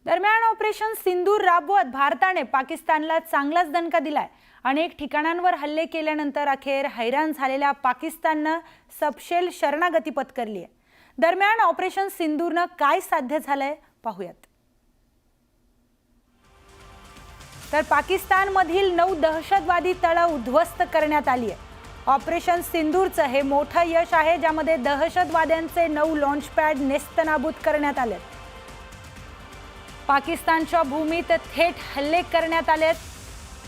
दरम्यान ऑपरेशन सिंदूर राबवत भारताने पाकिस्तानला चांगलाच दणका दिलाय। अनेक ठिकाणांवर हल्ले केल्यानंतर अखेर हैराण झालेल्या पाकिस्तानने सपशेल शरणागती पत्करली आहे। दरम्यान ऑपरेशन सिंदूरने काय साध्य झालंय पाहूयात। तर पाकिस्तानमधील 9 दहशतवादी तळे उद्ध्वस्त करण्यात आली आहे। ऑपरेशन सिंदूरचं हे मोठं यश आहे, ज्यामध्ये दहशतवाद्यांचे 9 लॉन्चपॅड नेस्तनाबूत करण्यात आले। पाकिस्तानच्या भूमीत थेट हल्ले करण्यात आलेत।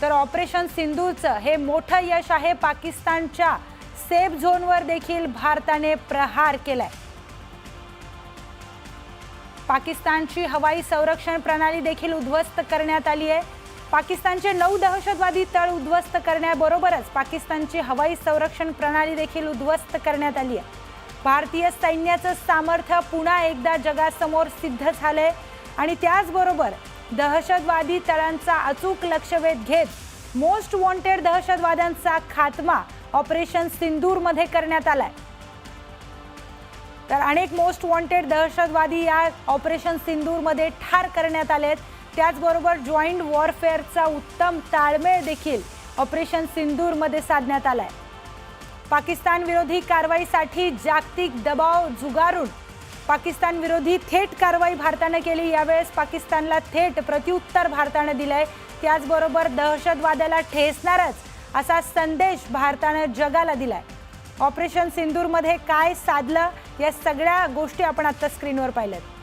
तर ऑपरेशन सिंदूरचं हे मोठं यश आहे। पाकिस्तानच्या सेफ झोनवर देखील भारताने प्रहार केलाय। पाकिस्तानची हवाई संरक्षण प्रणाली देखील उद्ध्वस्त करण्यात आली आहे। पाकिस्तानचे 9 दहशतवादी तळ उद्ध्वस्त करण्याबरोबरच पाकिस्तानची हवाई संरक्षण प्रणाली देखील उद्ध्वस्त करण्यात आली आहे। भारतीय सैन्याचं सामर्थ्य पुन्हा एकदा जगासमोर सिद्ध झाले आणि त्याचबरोबर दहशतवादी तळांचा अचूक लक्षवेध घेत मोस्ट वॉन्टेड दहशतवाद्यांचा खात्मा ऑपरेशन सिंदूर मध्ये करण्यात आलाय। तर अनेक मोस्ट वॉन्टेड दहशतवादी या ऑपरेशन सिंदूर मध्ये ठार करण्यात आलेत। त्याचबरोबर जॉइंट वॉरफेअरचा उत्तम ताळमेळ देखील ऑपरेशन सिंदूर मध्ये साधण्यात आलाय। पाकिस्तान विरोधी कारवाईसाठी जागतिक दबाव झुगारून पाकिस्तान विरोधी थेट कारवाई भारताने केली। यावेळेस पाकिस्तानला थेट प्रत्युत्तर भारताने दिलंय। त्याचबरोबर दहशतवादाला ठेचणारच असा संदेश भारताने जगाला दिलाय। ऑपरेशन सिंदूर मध्ये काय साधलं या सगळ्या गोष्टी आपण आता स्क्रीनवर पाहिल्यात।